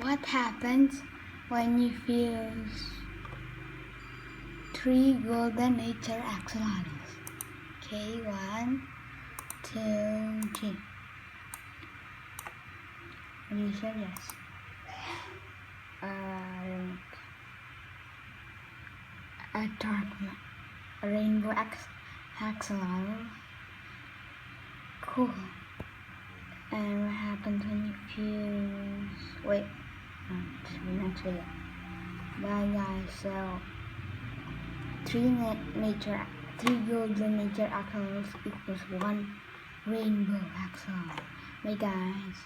What happens when you fuse 3 golden nature axolotls? Okay, 1, 2, 3. Are you sure? Yes. A dark rainbow axolotl. Cool. And what happens when you fuse? Wait, next video. Bye guys. So 3 golden nature axolotls equals 1 rainbow axolotl. Bye guys.